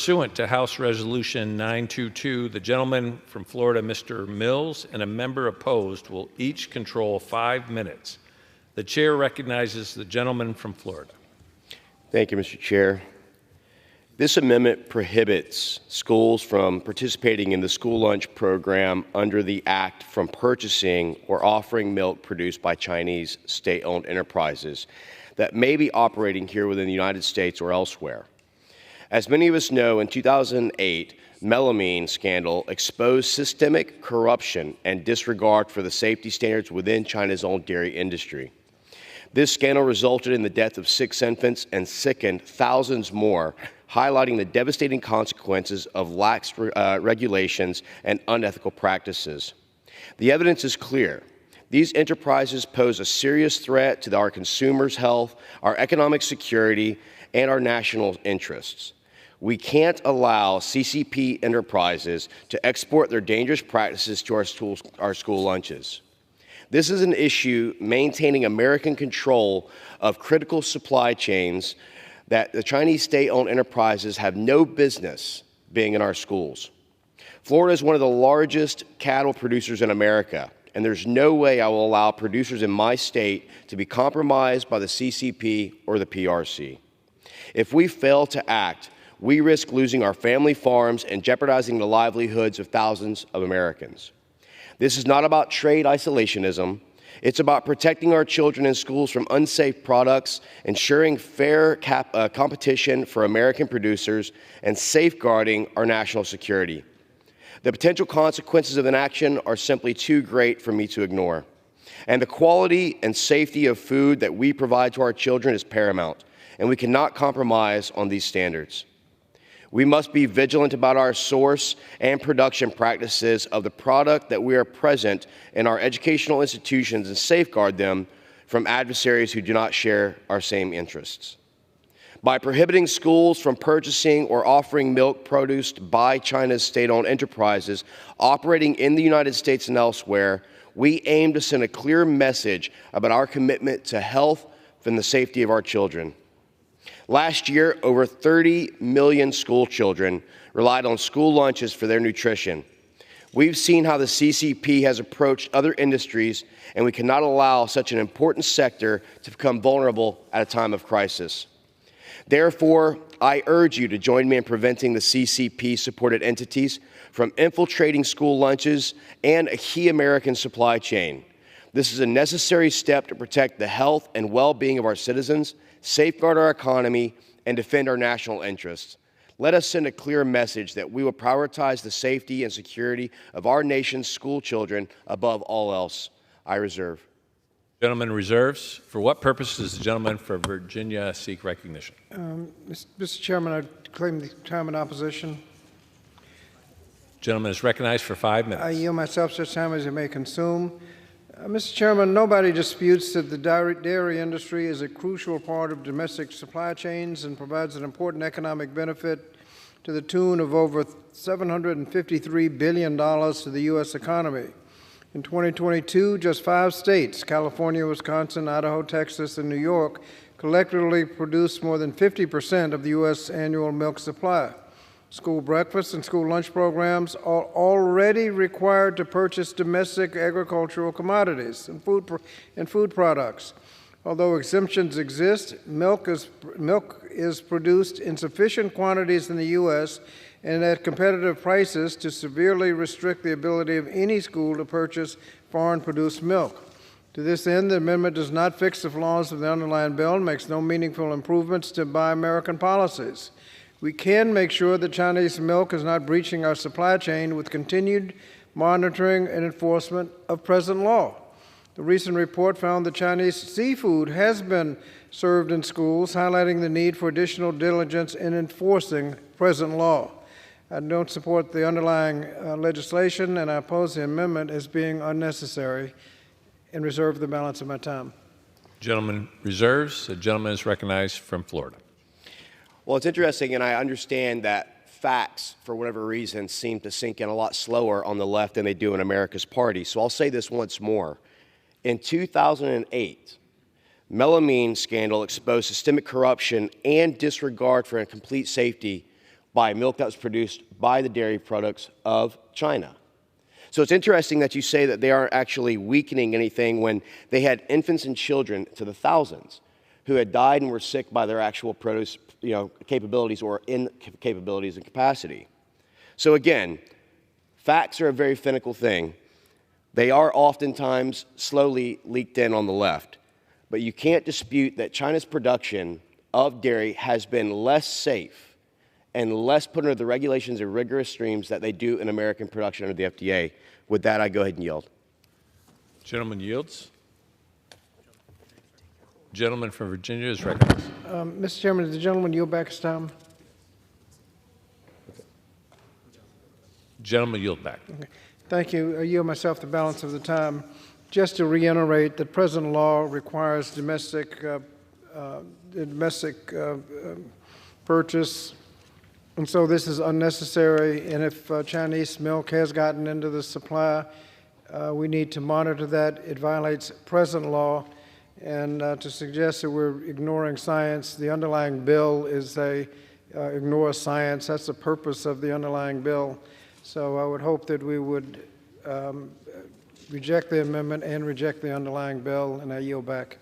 Pursuant to House Resolution 922, the gentleman from Florida, Mr. Mills, and a member opposed will each control 5 minutes. The chair recognizes the gentleman from Florida. Thank you, Mr. Chair. This amendment prohibits schools from participating in the school lunch program under the Act from purchasing or offering milk produced by Chinese state-owned enterprises that may be operating here within the United States or elsewhere. As many of us know, in 2008, melamine scandal exposed systemic corruption and disregard for the safety standards within China's own dairy industry. This scandal resulted in the death of 6 infants and sickened thousands more, highlighting the devastating consequences of lax regulations and unethical practices. The evidence is clear. These enterprises pose a serious threat to our consumers' health, our economic security, and our national interests. We can't allow CCP enterprises to export their dangerous practices to our school lunches. This is an issue maintaining American control of critical supply chains that the Chinese state-owned enterprises have no business being in our schools. Florida is one of the largest cattle producers in America, and there's no way I will allow producers in my state to be compromised by the CCP or the PRC. If we fail to act, we risk losing our family farms and jeopardizing the livelihoods of thousands of Americans. This is not about trade isolationism. It's about protecting our children in schools from unsafe products, ensuring fair competition for American producers, and safeguarding our national security. The potential consequences of inaction are simply too great for me to ignore. And the quality and safety of food that we provide to our children is paramount, and we cannot compromise on these standards. We must be vigilant about our source and production practices of the product that we are present in our educational institutions and safeguard them from adversaries who do not share our same interests. By prohibiting schools from purchasing or offering milk produced by China's state-owned enterprises operating in the United States and elsewhere, we aim to send a clear message about our commitment to health and the safety of our children. Last year, over 30 million school children relied on school lunches for their nutrition. We've seen how the CCP has approached other industries, and we cannot allow such an important sector to become vulnerable at a time of crisis. Therefore, I urge you to join me in preventing the CCP-supported entities from infiltrating school lunches and a key American supply chain. This is a necessary step to protect the health and well-being of our citizens, safeguard our economy, and defend our national interests. Let us send a clear message that we will prioritize the safety and security of our nation's school children above all else. I reserve. Gentleman reserves. For what purpose does the gentleman for Virginia seek recognition? Mr. Chairman, I claim the time in opposition. Gentleman is recognized for 5 minutes. I yield myself such time as it may consume. Mr. Chairman, nobody disputes that the dairy industry is a crucial part of domestic supply chains and provides an important economic benefit to the tune of over $753 billion to the U.S. economy. In 2022, just 5 states, California, Wisconsin, Idaho, Texas, and New York, collectively produced more than 50% of the U.S. annual milk supply. School breakfast and school lunch programs are already required to purchase domestic agricultural commodities and food products. Although exemptions exist, milk is produced in sufficient quantities in the U.S. and at competitive prices to severely restrict the ability of any school to purchase foreign-produced milk. To this end, the amendment does not fix the flaws of the underlying bill and makes no meaningful improvements to Buy American policies. We can make sure that Chinese milk is not breaching our supply chain with continued monitoring and enforcement of present law. The recent report found that Chinese seafood has been served in schools, highlighting the need for additional diligence in enforcing present law. I don't support the underlying legislation, and I oppose the amendment as being unnecessary and reserve the balance of my time. Gentleman reserves. The gentleman is recognized from Florida. Well, it's interesting, and I understand that facts, for whatever reason, seem to sink in a lot slower on the left than they do in America's party. So I'll say this once more. In 2008, melamine scandal exposed systemic corruption and disregard for complete safety buy milk that was produced by the dairy products of China. So it's interesting that you say that they aren't actually weakening anything when they had infants and children to the thousands who had died and were sick by their actual produce, capabilities or incapabilities and capacity. So again, facts are a very finical thing. They are oftentimes slowly leaked in on the left. But you can't dispute that China's production of dairy has been less safe and less put under the regulations and rigorous streams that they do in American production under the FDA. With that, I go ahead and yield. Gentleman yields. Gentleman from Virginia is recognized. Mr. Chairman, does the gentleman yield back his time? Gentleman yield back. Okay. Thank you. I yield myself the balance of the time. Just to reiterate that present law requires domestic purchase, and so this is unnecessary. And if Chinese milk has gotten into the supply, we need to monitor that. It violates present law. And to suggest that we're ignoring science, the underlying bill is ignore science. That's the purpose of the underlying bill. So I would hope that we would reject the amendment and reject the underlying bill, and I yield back.